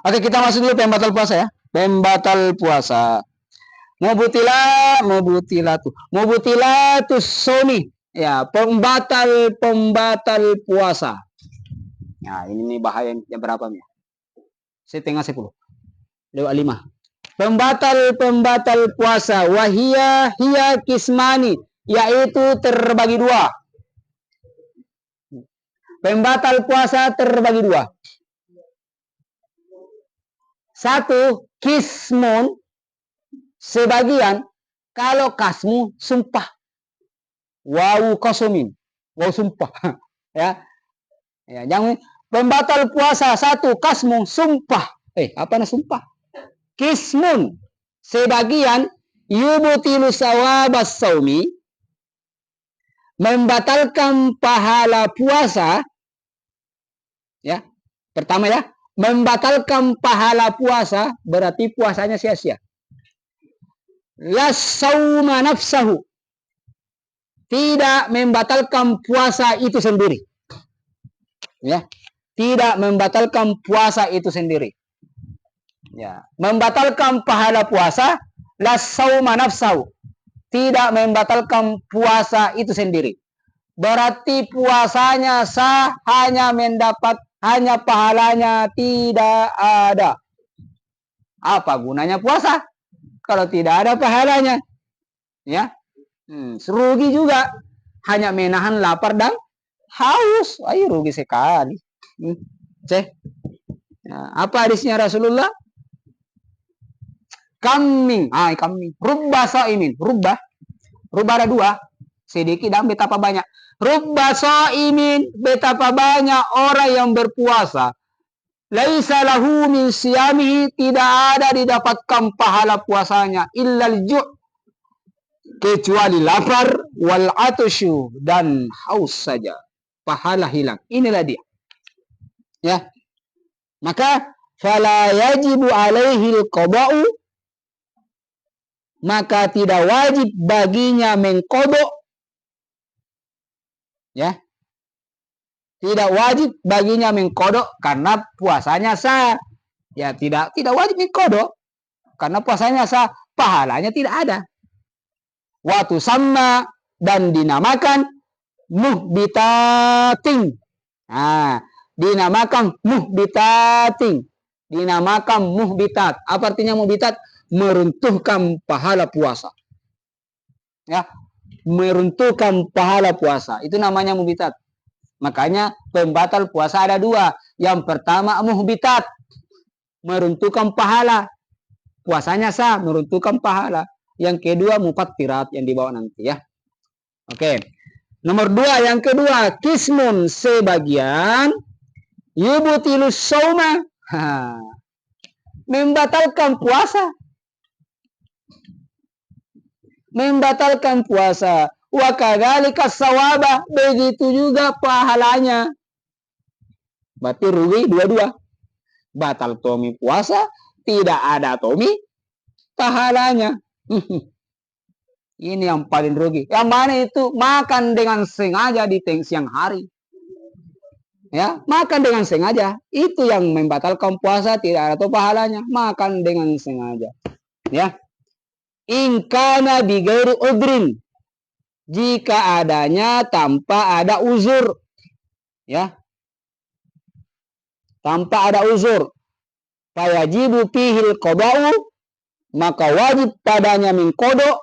Oke, kita masuk dulu pembatal puasa ya. Pembatal puasa. Mubutilatus somi. Ya, pembatal puasa. Nah, ini nih bahaya yang berapa nih? Setengah 10. Lewat 5. Pembatal puasa. Wahia kismani. Yaitu terbagi 2. Pembatal puasa terbagi 2. 1, kismun, sebagian. Kalau kasmu, sumpah. Wawu kosumin. Wawu sumpah. Ya. Jangan pembatal puasa 1, kasmu, sumpah. Apa na sumpah? Kismun, sebagian. Yubutilu sawabas saumi, membatalkan pahala puasa. Ya. Pertama ya, membatalkan pahala puasa berarti puasanya sia-sia. La sauma nafsahu, tidak membatalkan puasa itu sendiri. Ya, tidak membatalkan puasa itu sendiri. Ya, membatalkan pahala puasa, la sauma nafsahu, tidak membatalkan puasa itu sendiri. Berarti puasanya sah, hanya pahalanya tidak ada. Apa gunanya puasa kalau tidak ada pahalanya? Ya, rugi juga. Hanya menahan lapar dan haus. Rugi sekali. Apa hadisnya Rasulullah? Kambing. Rubba sa'imin. Rubba ada 2. Sedikit dan betapa banyak. Rubba sa'imin. Betapa banyak orang yang berpuasa. Laisa lahu min siyamihi, tidak ada didapatkan pahala puasanya illal ju', kecuali lapar, wal atusyu, dan haus saja. Pahala hilang. Inilah dia. Ya. Maka fala yajibu alaihi al-qada'u, maka tidak wajib baginya mengqada'. Ya. Tidak wajib baginya mengqada' karena puasanya sah. Ya, tidak wajib mengqada' karena puasanya sah, pahalanya tidak ada. Watu sama, dan dinamakan muhbitatin. Dinamakan muhbitatin. Dinamakan muhbitat. Apa artinya muhbitat? Meruntuhkan pahala puasa. Ya, meruntuhkan pahala puasa. Itu namanya muhbitat. Makanya pembatal puasa ada 2. Yang pertama muhbitat, meruntuhkan pahala. Puasanya sah, meruntuhkan pahala. Yang kedua mufattirat, yang dibawa nanti ya. Oke. Nomor 2, yang kedua, kismun, sebagian. Yubutilus sauma, membatalkan puasa. Membatalkan puasa. Wa kadzalika sawaba, begitu juga pahalanya. Berarti rugi dua-dua. Batal tomi puasa, tidak ada tomi pahalanya. Ini yang paling rugi. Yang mana itu? Makan dengan sengaja di siang hari. Ya, makan dengan sengaja. Itu yang membatalkan puasa, tidak ada pahalanya. Makan dengan sengaja. Ya. In kana bi ghairi udrin, jika adanya tanpa ada uzur. Ya. Tanpa ada uzur. Fayajibu fihil qada'u, maka wajib padanya mengqada'.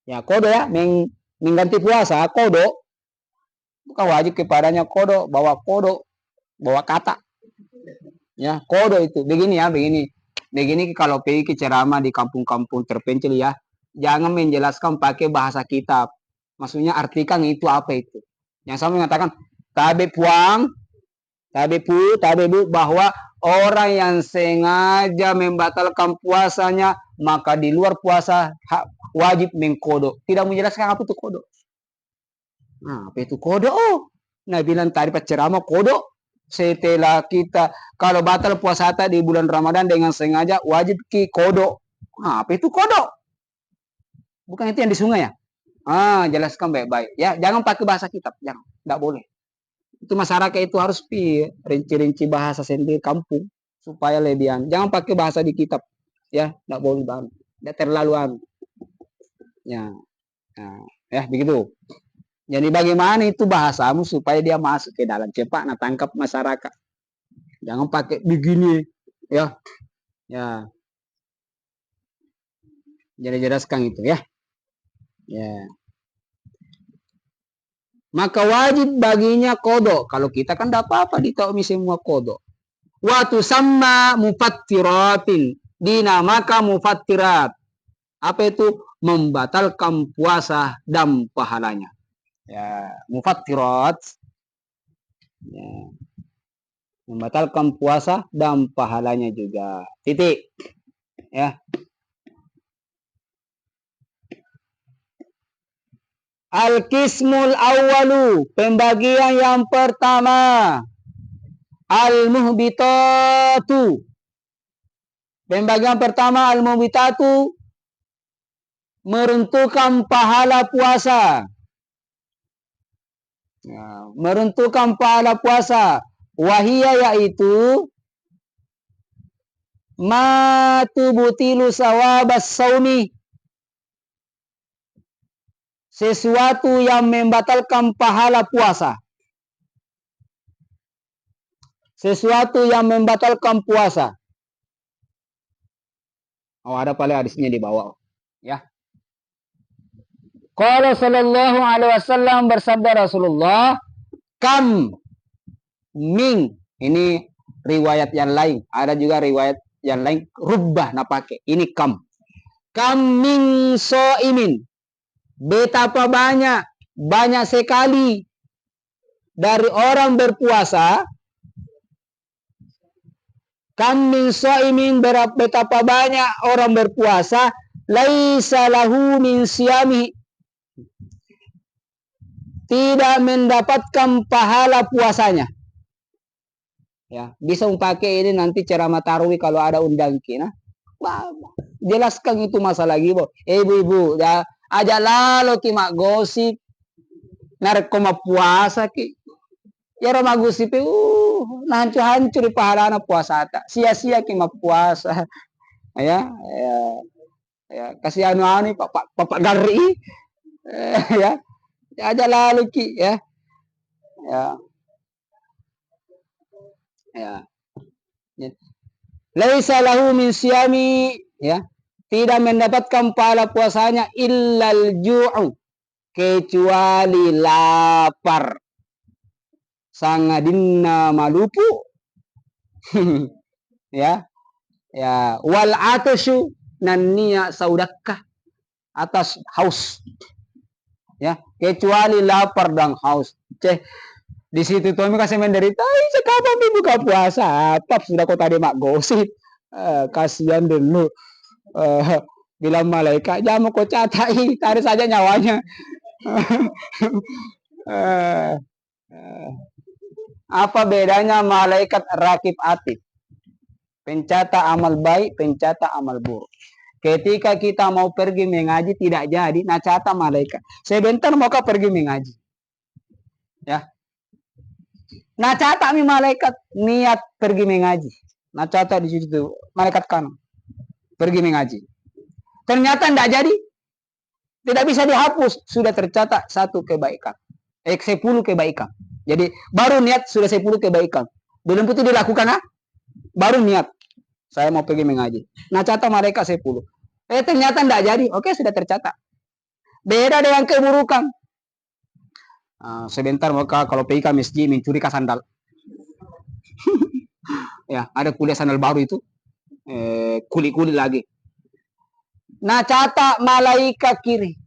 Ya, qada ya, mengganti puasa, qada. Bukan wajib kepadanya qada, bawa kata. Ya, qada itu. Begini ya, begini. Begini kalau pergi ceramah di kampung-kampung terpencil ya, jangan menjelaskan pakai bahasa kitab. Maksudnya artikan itu apa itu. Yang sama mengatakan tabe puang, tabe bu, bahwa orang yang sengaja membatalkan puasanya, maka di luar puasa wajib mengqada. Tidak menjelaskan apa itu qada. Apa itu qada? Nah, bilang tadi pas ceramah qada. Setelah kita kalau batal puasa di bulan Ramadan dengan sengaja wajib qada. Apa itu qada? Bukan itu yang di sungai ya? Jelaskan baik-baik ya, jangan pakai bahasa kitab, jangan, enggak boleh. Itu masyarakat itu harus rinci-rinci bahasa sendiri kampung. supaya lebihan. Jangan pakai bahasa di kitab, ya, tidak boleh banget, tidak terlaluan. Ya, nah, ya begitu. Jadi bagaimana itu bahasamu supaya dia masuk ke dalam cepat, nah tangkap masyarakat. Jangan pakai begini, ya, ya. Jadi jelaskan itu, ya. Ya. Maka wajib baginya kodok. Kalau kita kan tidak apa-apa ditaumi semua kodok. Watu sama mufattiratin, dinamakan mufattirat. Apa itu? Membatalkan puasa dan pahalanya. Ya, mufattirat. Ya. Membatalkan puasa dan pahalanya juga. Titik. Ya. Al-qismul awwalu, pembagian yang pertama. Al-muhbitatu. Pembagian pertama al-muhbitatu, meruntuhkan pahala puasa. Ya, meruntuhkan pahala puasa. Wahia yaitu ma tubtilu sawabas saumi, sesuatu yang membatalkan pahala puasa. Sesuatu yang membatalkan puasa. Oh, ada paling hadisnya di bawah. Ya. Qala sallallahu alaihi wasallam, bersabda Rasulullah, kam min, ini riwayat yang lain, ada juga riwayat yang lain rubah napake, ini kam min soimin, betapa banyak sekali dari orang berpuasa. Kam min soimin, betapa banyak orang berpuasa, laisa lahu min siyami, tidak mendapatkan pahala puasanya. Ya, bisa pakai ini nanti ceramah tarawih kalau ada undang kita. Wah, jelaskan itu masalah gitu. Ibu-ibu, ya, aja lalu ki mak gosip narkoma puasa ki. Ya ramah gosip, hancur pahala anak puasa tak. Sia-sia ki mak puasa. Ya, kasih anu Pak Gari. Ya. Aja lalu ki, ya. Ya. Laisa lahu min siyami, ya, tidak mendapatkan pahala puasanya illal ju'u, kecuali lapar. Sangadinna malupu. Ya. Ya, wal atasyu, nanniya saudakah, atas haus. Ya, kecuali lapar dan haus. Di situ tuh kasih menderita, kapan buka puasa? Apa sudah kau tadi mak gosip? Kasihan dulu. Bilang malaikat, jangan mau kau catai, tarik saja nyawanya. Apa bedanya malaikat rakib atid? Pencatat amal baik, pencatat amal buruk. Ketika kita mau pergi mengaji tidak jadi, nah catat malaikat. Sebentar mau kau pergi mengaji. Ya. Nah catat mi malaikat niat pergi mengaji. Nah catat di situ malaikat kanan pergi mengaji. Ternyata tidak jadi, tidak bisa dihapus, sudah tercatat 1 kebaikan, 10 kebaikan. Jadi baru niat sudah 10 kebaikan, belum tentu dilakukan, baru niat saya mau pergi mengaji. Nah catat malaikat 10. Ternyata tidak jadi, oke sudah tercatat. Beda dengan keburukan. Sebentar maka kalau pergi ke masjid mencuri sandal. Ya, ada kuliah sandal baru itu. Kulit-kulit lagi. Nah, catat malaikat kiri.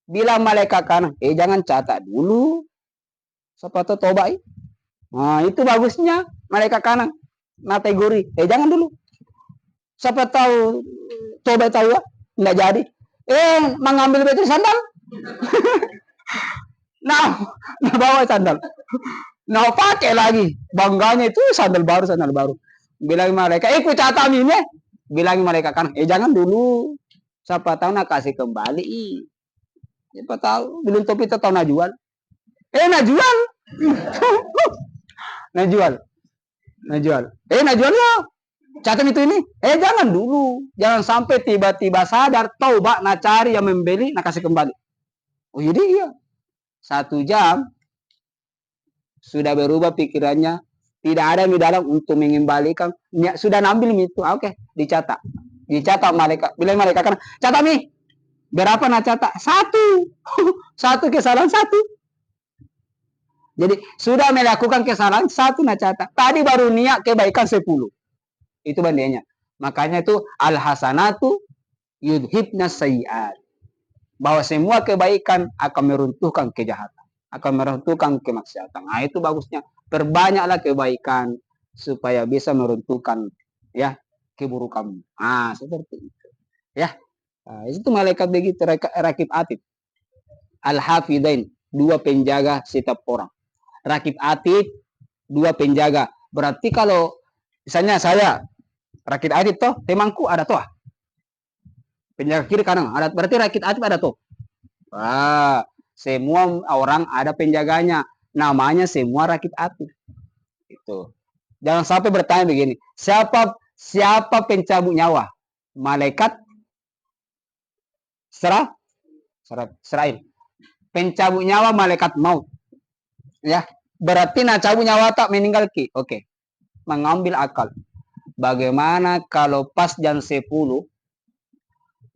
Bilang malaikat kanan, jangan catat dulu. Siapa tahu tobat. Nah, itu bagusnya malaikat kanan. Kategori, jangan dulu. Siapa tahu tobat tahu, enggak jadi. Mengambil betul sandal. Nah, bawa sandal. Nah, pakai lagi. Bangganya itu sandal baru. Bilang malaikat, ku catat ini. Bilang malaikat kan, jangan dulu. Siapa tahu nak kasih kembali. Siapa tahu, belum topi tahu nak jual. Nak jual. Nah jual. Najual. Najual ya. Catat itu ini. Jangan dulu. Jangan sampai tiba-tiba sadar, taubat, nak cari yang membeli, nak kasih kembali. Oh jadi iya. 1 jam sudah berubah pikirannya. Tidak ada di dalam untuk mengembalikan. Sudah ambil itu. Oke, dicatat. Dicatat malaikat. Bila malaikat kan, catat nih. Berapa nak catat? 1. 1 kesalahan 1. Jadi sudah melakukan kesalahan 1 nak catat. Tadi baru niat kebaikan 10. Itu bandingnya. Makanya itu al-hasanatu yudhibna sayyi'at. Bahwa semua kebaikan akan meruntuhkan kejahatan, akan meruntuhkan kemaksiatan. Nah, itu bagusnya. Perbanyaklah kebaikan supaya bisa meruntuhkan ya keburukan. Seperti itu. Ya. Nah, itu malaikat begitu rakib atid. Al-hafidain, 2 penjaga setiap orang. Rakib atid, 2 penjaga. Berarti kalau misalnya saya rakib atid toh, temanku ada toh. Penjaga kiri kanan ada, berarti rakib atid ada toh. Semua orang ada penjaganya. Namanya semua rakib atid. Itu. Jangan sampai bertanya begini, siapa pencabut nyawa? Malaikat Serail. Pencabut nyawa malaikat maut. Ya, berarti nak cabut nyawa tak meninggal ki. Oke. Mengambil akal. Bagaimana kalau pas jam 10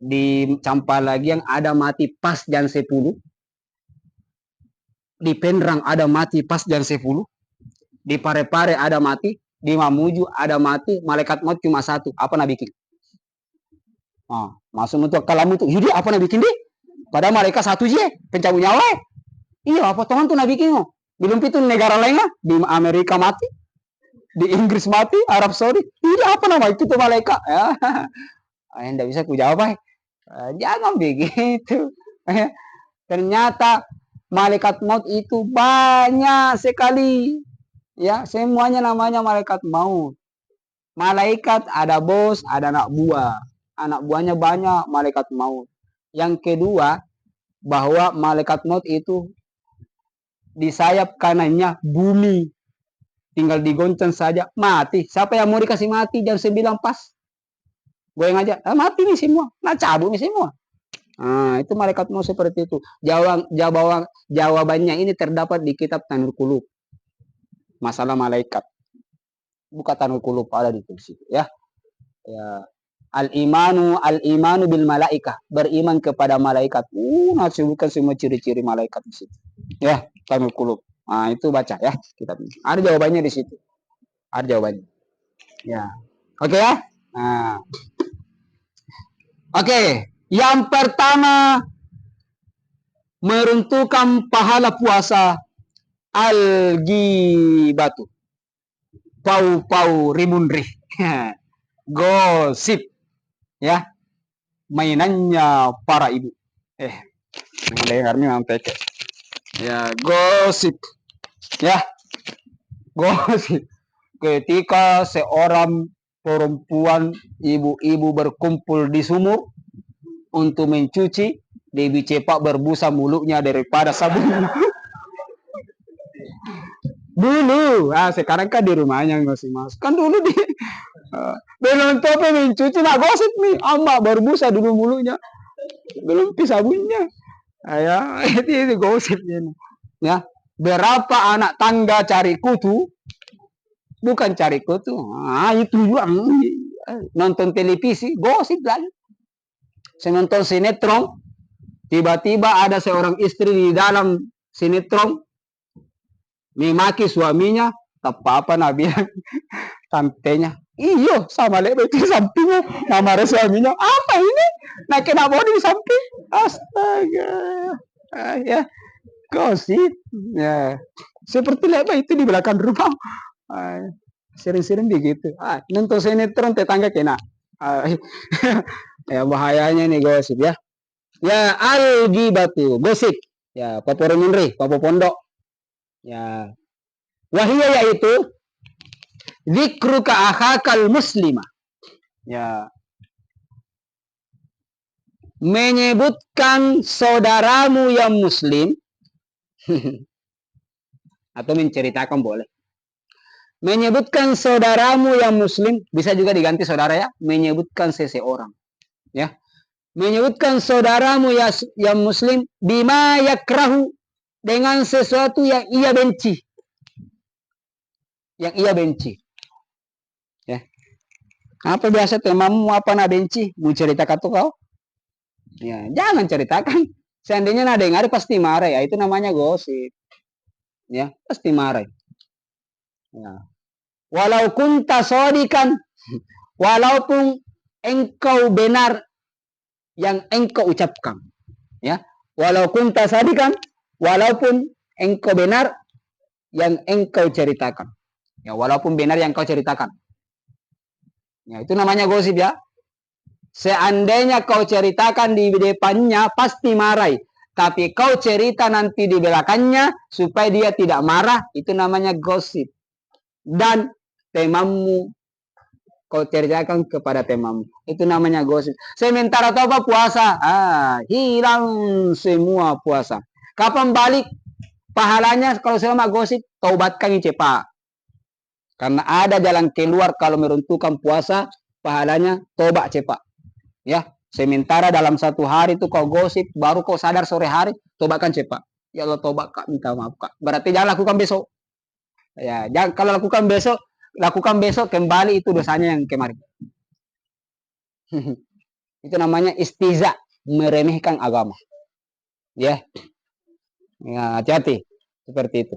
di Campalagian ada mati pas jam 10? Di Pendrang ada mati pas jam 10? Di Parepare ada mati, di Mamuju ada mati, malaikat maut cuma 1. Apa nak bikin? Masuk untuk kalamu tuh. Jadi apa nak bikin deh? Padahal malaikat 1 je, pencabut nyawa. Iya, apa Tuhan tuh nak bikin? Belum itu negara lain lah, di Amerika mati, di Inggris mati, Arab Saudi. Ini apa nama itu tuh malaikat? Ya, tidak bisa ku jawab. Jangan begitu. Ternyata malaikat maut itu banyak sekali. Ya, semuanya namanya malaikat maut. Malaikat ada bos, ada anak buah. Anak buahnya banyak, malaikat maut. Yang kedua, bahwa malaikat maut itu di sayap kanannya bumi. Tinggal digoncang saja, mati. Siapa yang mau dikasih mati jam 9 pas? Goyang aja, mati nih semua. Nah, cabut nih semua. Itu malaikat maut seperti itu. Jawabannya ini terdapat di kitab Tanur Qulub. Masalah malaikat. Buka Tanur Qulub, ada di situ ya. Al-imanu bil malaikah. Beriman kepada malaikat. Sebutkan semua ciri-ciri malaikat di situ. Ya, Tanur Qulub. Itu baca ya. Ada jawabannya di situ. Ada jawabannya. Ya. Oke ya. Oke. Yang pertama, meruntuhkan pahala puasa al-ghibatu. Pau-pau rimun-rih. Gosip. Ya. Mainannya para ibu. Dengarnya memang peke. Ya, gosip. Ya, gosip. Ketika seorang perempuan ibu-ibu berkumpul di sumur untuk mencuci, lebih cepat berbusa mulutnya daripada sabun. Dulu, sekarang kan di rumahnya masing-masing. Kan dulu di belum tope mencuci, nak gosip nih, berbusa dulu mulutnya, belum sabunnya. Ya, itu gosipnya. Ya, berapa anak tangga cari kutu, bukan cari kutu, itu juga nonton televisi, gosip lagi. Saya nonton sinetron, tiba-tiba ada seorang istri di dalam sinetron memaki suaminya, tak apa-apa nabi tantenya. Iyo, sama lebar di sampingnya, nama suaminya. Apa ini? Nah, kenapa di samping? Astaga. Ya, gosip. Ya, seperti lebar itu di belakang rumah. Sering-sering begitu. Nonton sinetron tetangga kena. Ya, bahayanya nih gosip ya. Ya, al-ghibatu, gosip. Ya, Papua Remunri, Papua Pondok. Ya. Wahiyya yaitu dzikruka akhakal muslimah. Ya. Menyebutkan saudaramu yang muslim atau menceritakan boleh. Menyebutkan saudaramu yang muslim, bisa juga diganti saudara ya, menyebutkan seseorang. Ya. Menyebutkan saudaramu yang muslim bima yakrahu, dengan sesuatu yang ia benci. Yang ia benci. Ya. Apa biasa temanmu apa na benci? Mau ceritakan tuh kau? Ya, jangan ceritakan. Seandainya na dengar pasti marah ya, itu namanya gosip. Ya, pasti marah. Ya. Walau kunta sodikan, walaupun engkau benar yang engkau ucapkan, ya. Walau kunta sodikan, walaupun engkau benar yang engkau ceritakan, ya. Walaupun benar yang engkau ceritakan, ya, itu namanya gosip ya. Seandainya kau ceritakan di depannya pasti marah, tapi kau cerita nanti di belakangnya supaya dia tidak marah, itu namanya gosip. Dan temanmu kau ceritakan kepada temanmu, itu namanya gosip. Sementara tahu apa puasa, hilang semua puasa. Kapan balik pahalanya kalau selama gosip? Taubatkan cepat. Karena ada jalan keluar kalau meruntuhkan puasa, pahalanya tobat cepat. Ya, sementara dalam satu hari itu kau gosip, baru kau sadar sore hari, tobatkan cepat. Ya Allah, tobat kak, minta maaf kak. Berarti jangan lakukan besok. Ya, jangan, kalau lakukan besok kembali itu dosanya yang kemarin. Itu namanya istiza, meremehkan agama. Ya. Ya, hati-hati seperti itu.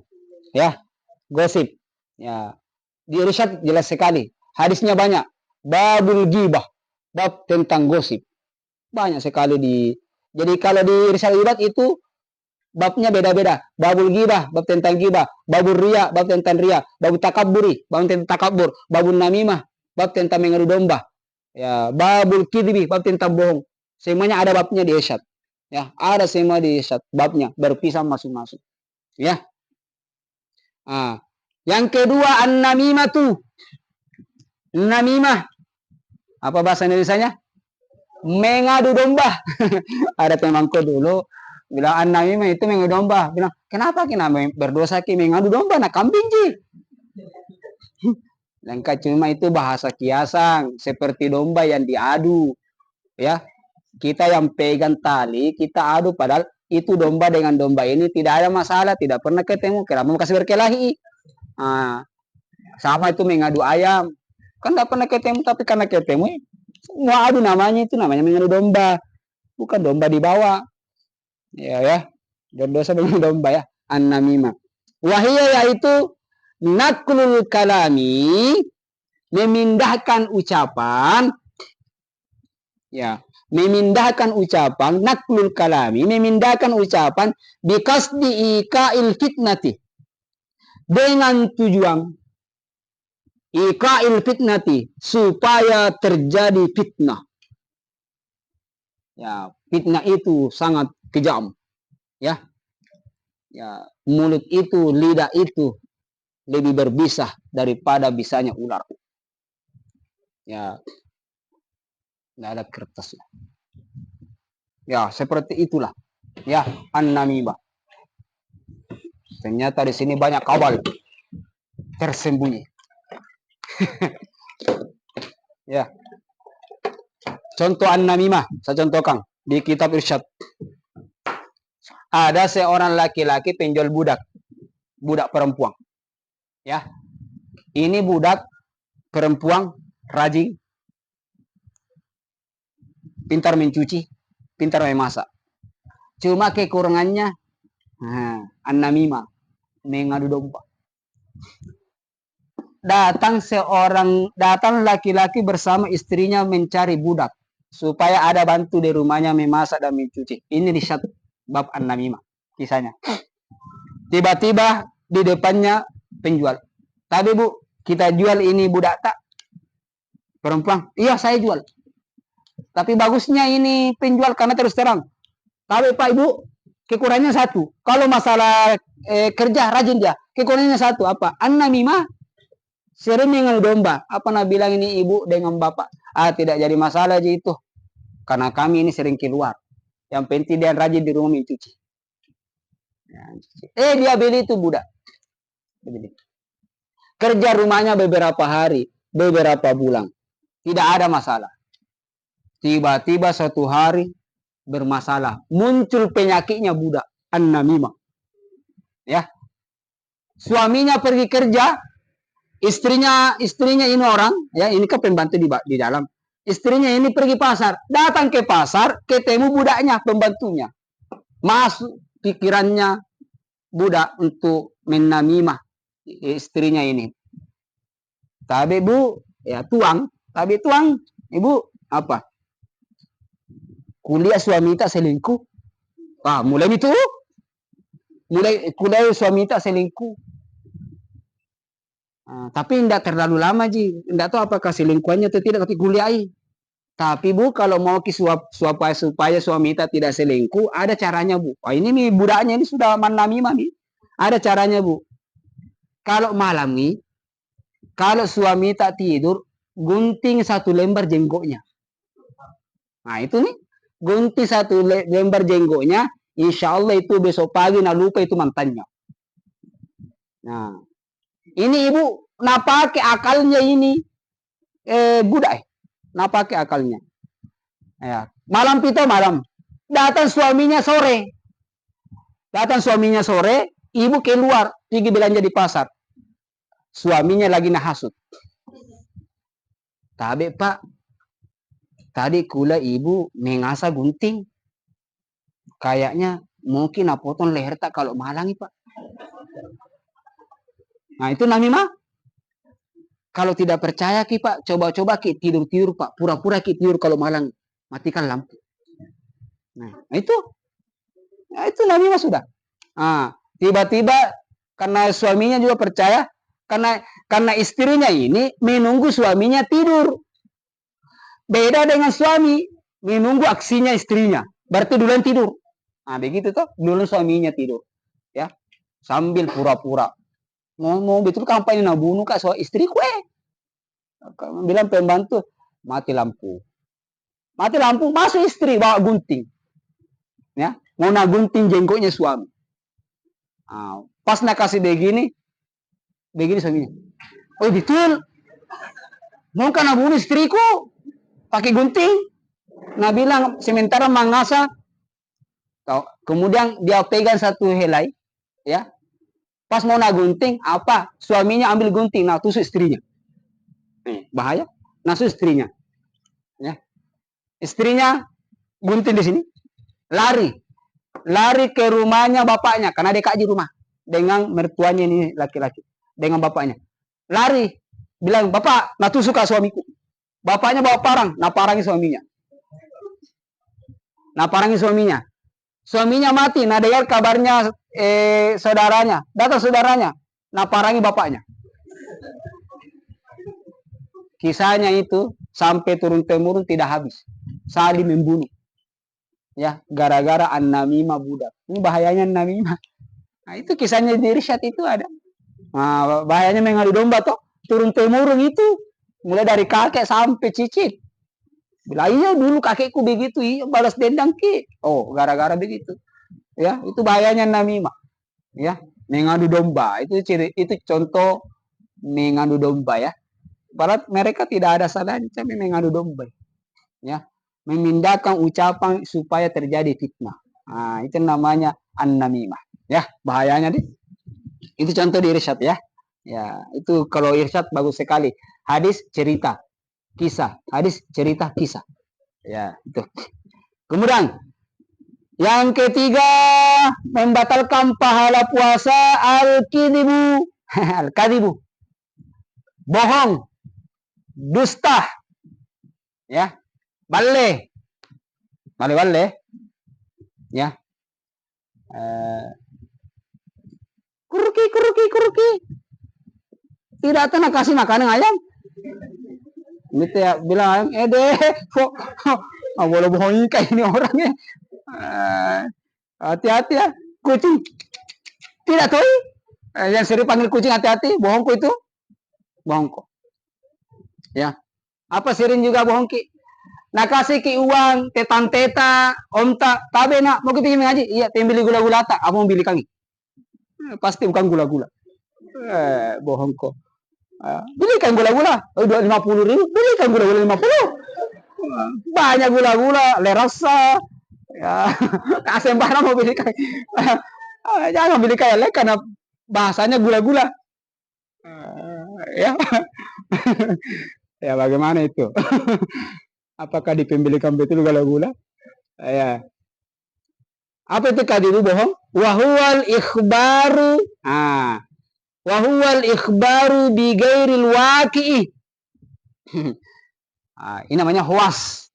Ya, gosip. Ya, di Irsyad jelas sekali. Hadisnya banyak. Babul ghibah, bab tentang gosip. Banyak sekali jadi kalau di Irsyad itu babnya beda-beda. Babul ghibah, bab tentang ghibah. Babul riya, bab tentang riya. Babul takabburi, bab tentang takabbur. Babul namimah, bab tentang mengadu domba. Ya, babul kidbi, bab tentang bohong. Semuanya ada babnya di Irsyad. Ya, ada semua di Irsyad babnya, berpisah masing-masing. Ya. Yang kedua an-namimah tuh. Namimah. Apa bahasa Indonesianya? Mengadu domba. Ada temanku dulu bilang an-namimah itu mengadu domba. Bilang, kenapa berdosa ki mengadu domba? Nah, kambing ji. Lengkap cuma itu bahasa kiasan, seperti domba yang diadu. Ya, kita yang pegang tali, kita adu padahal itu domba dengan domba ini tidak ada masalah, tidak pernah ketemu. Kenapa mau kasih berkelahi? Sama itu mengadu ayam. Kan tidak pernah ketemu, tapi karena ketemu, mau adu namanya itu namanya mengadu domba. Bukan domba dibawa. Ya. Dosa dengan domba ya. An-namimah. Wahiyya yaitu naklul kalami, memindahkan ucapan. Ya, memindahkan ucapan, naklul kalami, memindahkan ucapan bikasdi ika'il fitnati. Dengan tujuan ika'il fitnati, supaya terjadi fitnah. Ya, fitnah itu sangat kejam. Ya. Ya, mulut itu, lidah itu lebih berbisa daripada bisanya ular. Ya. Tidak ada kertasnya. Ya, seperti itulah. Ya, an-namimah. Ternyata di sini banyak kawal tersembunyi. Ya. Contoh an-namimah, saya contohkan di kitab Irsyad. Ada seorang laki-laki penjual budak perempuan. Ya. Ini budak perempuan rajin, pintar mencuci, pintar memasak. Cuma kekurangannya an-namimah, mengadu domba. Datang laki-laki bersama istrinya mencari budak supaya ada bantu di rumahnya memasak dan mencuci. Ini di satu bab an-namimah kisahnya. Tiba-tiba di depannya penjual. Tapi Bu, kita jual ini budak tak? Perempuan, iya saya jual. Tapi bagusnya ini penjual karena terus terang. Tapi Pak Ibu, kekurangannya satu. Kalau masalah kerja rajin dia, kekurangannya satu apa? An-namimah, sering mengadu domba. Apa nak bilang ini ibu dengan bapak? Tidak jadi masalah aja itu. Karena kami ini sering keluar. Yang penting dia rajin di rumah mencuci. Dia beli itu budak. Kerja rumahnya beberapa hari, beberapa bulan. Tidak ada masalah. Tiba-tiba suatu hari bermasalah. Muncul penyakitnya budak. An-namimah. Ya. Suaminya pergi kerja, istrinya ini orang, ya ini kan pembantu di dalam. Istrinya ini pergi pasar, datang ke pasar, ketemu budaknya, pembantunya. Masuk pikirannya budak untuk menamimah istrinya ini. Tapi bu, ya tuang, ibu apa? Kuliah suami tak selingkuh. Mulai itu, mulai suami tak selingkuh. Tapi tidak terlalu lama ji, tidak tahu apakah selingkuhannya atau tidak, tapi kuliahi. Tapi bu, kalau mau supaya suami kita tidak selingkuh, ada caranya bu. Ini nih budaknya ini sudah manamimah nih. Ada caranya bu. Kalau malam nih, kalau suami tak tidur, gunting 1 lembar jenggotnya. Nah itu nih, gunting 1 lembar jenggotnya, insya Allah itu besok pagi nak lupa itu mantannya. Nah, ini ibu napake akalnya ini budak, napake akalnya. Ya, malam datang suaminya sore, ibu keluar pergi belanja di pasar. Suaminya lagi nahasut. Tapi pak, tadi kula ibu mengasah gunting. Kayaknya mungkin potong leher tak kalau malangi pak. Nah itu namimah. Kalau tidak percaya ki pak, coba-coba ki tidur pak, pura-pura ki tidur kalau malang, matikan lampu. Nah itu namimah sudah. Tiba-tiba karena suaminya juga percaya, karena istrinya ini menunggu suaminya tidur. Beda dengan suami menunggu aksinya istrinya, berarti duluan tidur. Begitu toh, duluan suaminya tidur, ya sambil pura-pura. Mau betul kampanye nak bunuh kak soal istriku bilang pembantu mati lampu masuk istri bawa gunting, ya mau nak gunting jenggotnya suami. Pas nak kasih begini suaminya, oh betul mau kan nak bunuh istriku pakai gunting. Nah bilang sementara mengasah, kemudian dia pegang 1 helai, ya. Pas mau nak gunting, suaminya ambil gunting, nah tusuk istrinya. Bahaya, tusuk istrinya. Ya. Istrinya gunting di sini, lari ke rumahnya bapaknya, karena dia kaji rumah dengan mertuanya ini laki-laki, dengan bapaknya. Lari, bilang bapak, nah tusuk suamiku. Bapaknya bawa parang, nah parangi suaminya. Suaminya mati, nah dengar kabarnya saudaranya, datang saudaranya, nah parangi bapaknya. Kisahnya itu sampai turun-temurun tidak habis, saling membunuh. Ya, gara-gara an-namimah budak. Ini bahayanya an-namimah. Nah, itu kisahnya di Irsyad itu ada. Nah, bahayanya mengadu domba toh, turun-temurun itu mulai dari kakek sampai cicit. Bila iya dulu kakekku begitu, iya balas dendam ki. Oh, gara-gara begitu. Ya, itu bahayanya namimah. Ya, mengadu domba. Itu contoh mengadu domba ya. Padahal mereka tidak ada salahnya, tapi mengadu domba. Ya, memindahkan ucapan supaya terjadi fitnah. Nah, itu namanya an-namimah. Ya, bahayanya nih. Itu contoh di Irsyad ya. Ya, itu kalau Irsyad bagus sekali. Hadis cerita kisah, hadis cerita kisah. Ya, itu. Kemudian yang ketiga membatalkan pahala puasa al-kidzibu. Al-kadzibu. Bohong, dusta. Ya. Balle. Ya. Kuruki. Tidak nak kasih makanan ayam. Gitu ya, bilang kok boleh bohongin kayak ini orangnya. Hati-hati ya, kucing tidak tahu. Yang sering panggil kucing hati-hati, bohongku itu, bohongku. Ya, apa sering juga bohongki. Nak kasih ki uang, teta, omta, tabe nak mau kita ngaji, iya, pengen beli gula-gula tak, apa mau beli kami? Pasti bukan gula-gula. Bohongku. Belikan gula-gula, 50.000, belikan gula-gula 50. Banyak gula-gula, lerasa, ya, kasih barang mau belikan. Jangan belikan elek karena bahasanya gula-gula. Ya, ya bagaimana itu? Apakah di pembelikan betul gula-gula? Ya. Apa itu kadiru bohong? Wahual ikhbaru. Wahual ikhbaru bi gairil waqi'i. Ini namanya hoax.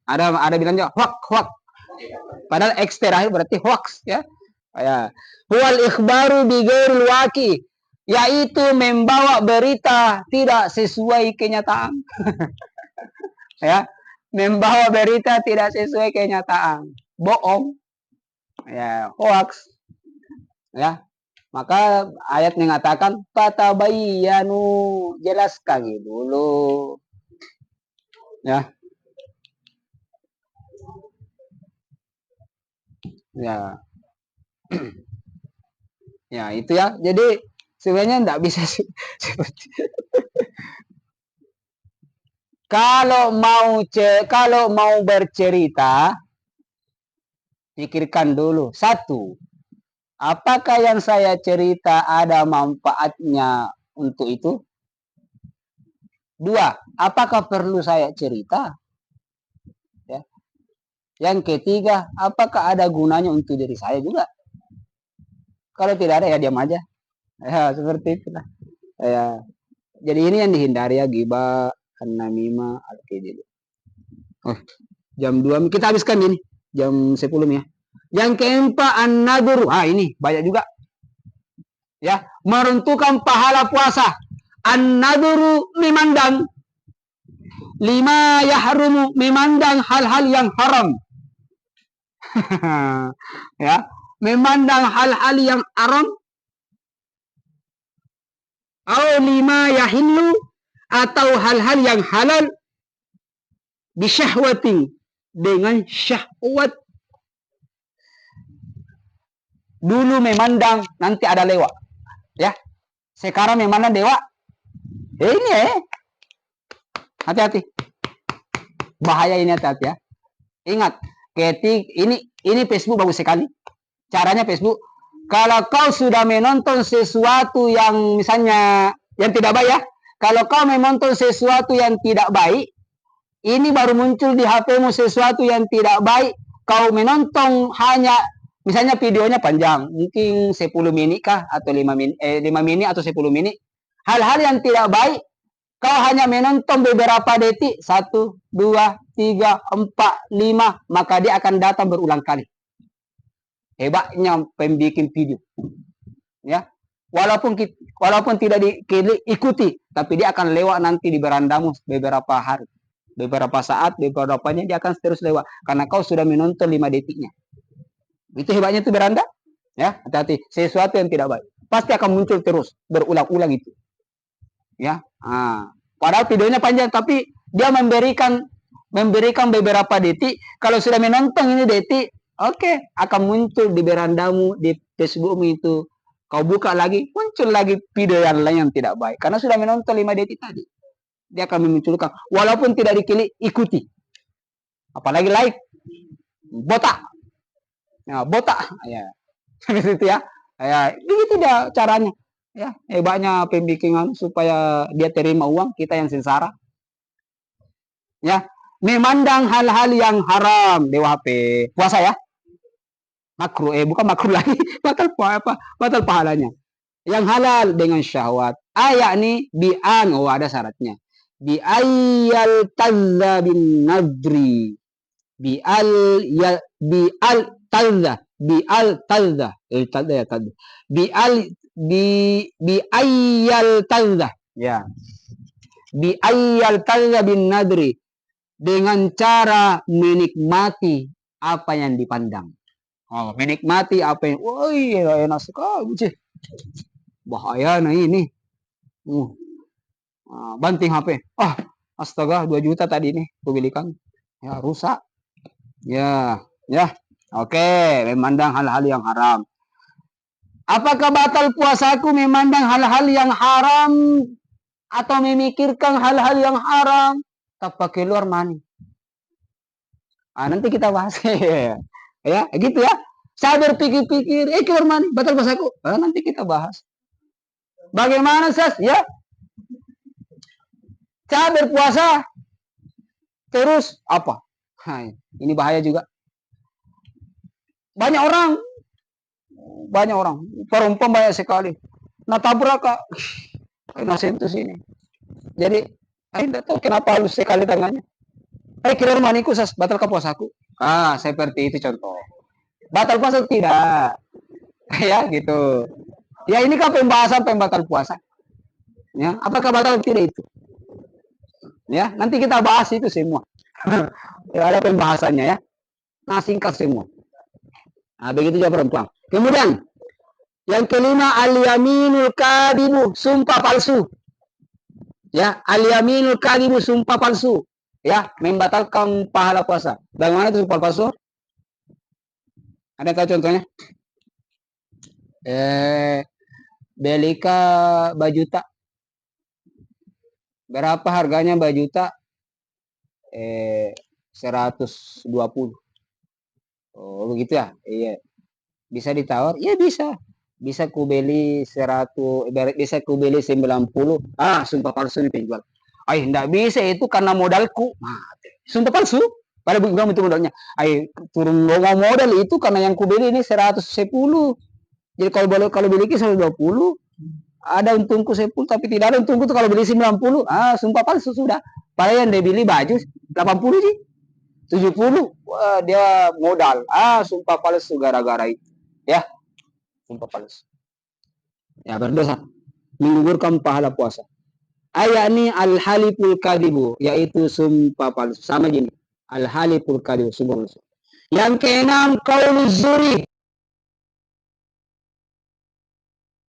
Ada bilangnya hoax. Padahal X terakhir berarti hoax, ya. Huwal ikhbaru bi ghairil waqi, yaitu membawa berita tidak sesuai kenyataan. Ya, membawa berita tidak sesuai kenyataan. Bohong. Ya, hoax. Ya. Maka ayat mengatakan fatabayyanu, jelaskan dulu. Ya. Ya. Ya, itu ya. Jadi sebenarnya enggak bisa seperti kalau mau bercerita, pikirkan dulu. Satu, apakah yang saya cerita ada manfaatnya untuk itu? Dua, apakah perlu saya cerita? Ya. Yang ketiga, apakah ada gunanya untuk diri saya juga? Kalau tidak ada ya diam aja. Ya, seperti itulah. Ya. Jadi ini yang dihindari ya, ghibah, namimah, al-kadzib. Jam 2 kita habiskan ini. Jam 10 ya. Yang keempat an-nadhur. Ini banyak juga. Ya, meruntuhkan pahala puasa. An-nadhuru memandang. Lima yahrumu, memandang hal-hal yang haram. Ya, memandang hal-hal yang haram. Atau lima yahillu, atau hal-hal yang halal, bisyahwati, dengan syahwat. Dulu memandang, nanti ada lewat. Ya, sekarang memandang dewa. Ini hati-hati. Bahaya ini, hati-hati ya. Ingat, ini Facebook bagus sekali. Caranya Facebook, kalau kau sudah menonton sesuatu yang misalnya yang tidak baik ya, kalau kau menonton sesuatu yang tidak baik, ini baru muncul di HP-mu sesuatu yang tidak baik, kau menonton hanya misalnya videonya panjang, mungkin 10 menit kah atau 5 menit atau 10 menit. Hal-hal yang tidak baik, kau hanya menonton beberapa detik, 1, 2, 3, 4, 5, maka dia akan datang berulang kali. Hebatnya pembikin video. Ya. Walaupun tidak diikuti, tapi dia akan lewat nanti di berandamu beberapa hari. Beberapa saat, beberapanya dia akan terus lewat. Karena kau sudah menonton 5 detiknya. Itu hebatnya itu beranda. Ya, hati-hati. Sesuatu yang tidak baik. Pasti akan muncul terus. Berulang-ulang itu. Ya. Padahal videonya panjang, tapi dia memberikan beberapa detik. Kalau sudah menonton ini detik, oke, akan muncul di berandamu, di Facebookmu itu. Kau buka lagi, muncul lagi video yang lain yang tidak baik. Karena sudah menonton 5 detik tadi. Dia akan memunculkan. Walaupun tidak diklik, ikuti. Apalagi like. Botak. Ya, botak. Ya. Seperti itu ya. Ya, begitu dia caranya. Ya, hebatnya pembikinan supaya dia terima uang, kita yang sengsara. Ya, memandang hal-hal yang haram di HP. Puasa ya. Makruh, bukan makruh lagi, batal pahalanya. Yang halal dengan syahwat. Yakni bi'an, ada syaratnya. Bi'ayyal tadza bin nadri. Bi'al tadza. Bi'ayyal tadza. Ya. Bi'ayyal tadza bin nadri. Dengan cara menikmati apa yang dipandang. Menikmati apa yang, woi, enak sekali. Bahaya nah ini. Banting HP. Astaga, 2 juta tadi ini kubelikan. Ya, rusak. Ya. Oke, memandang hal-hal yang haram. Apakah batal puasaku memandang hal-hal yang haram atau memikirkan hal-hal yang haram? Tanpa keluar mani. Nanti kita bahas. Ya, gitu ya. Saya berpikir-pikir, keluar mani, batal puasaku. Nanti kita bahas. Bagaimana, Sas? Ya. Saya berpuasa terus apa? Ini bahaya juga. Banyak orang, perempuan banyak sekali. Nah, tabrak kak, kena sentuh sini. Jadi, saya tidak tahu kenapa halus sekali tangannya. Keluar maniku, Sas, batal ke puasaku. Seperti itu contoh. Batal puasa tidak. Ya, gitu. Ya, ini kan pembahasan pembatal puasa. Ya, apakah batal tidak itu? Ya, nanti kita bahas itu semua. Ya, ada pembahasannya ya. Nah, singkat semua. Begitu juga perempuan. Kemudian yang kelima, al-yaminul kadibu, sumpah palsu. Ya, al-yaminul kadibu, sumpah palsu. Ya, membatalkan pahala puasa. Bagaimana itu sumpah palsu? Ada tahu contohnya? Belika bajuta. Berapa harganya bajuta? 120. Oh, begitu ya? Iya. Bisa ditawar? Iya bisa. Bisa ku beli 100, bisa ku beli 90. Sumpah palsu nih penjual. Enggak bisa, itu karena modalku. Sumpah palsu. Padahal bilang itu modalnya. Turun modal itu karena yang ku beli ini 110. Jadi kalau beli 120, ada untungku 10, tapi tidak ada untungku tuh kalau beli 90. Sumpah palsu sudah. Padahal yang dia beli baju 80 sih. 70. Wah, dia modal. Sumpah palsu gara-gara itu. Ya, sumpah palsu. Ya, berdosa. Menggugurkan pahala puasa. Ayani al-haliful kadibu, yaitu sumpah palsu. Sama gini. Al-haliful kadibu, sumpah palsu. Yang keenam, qauluz zuri.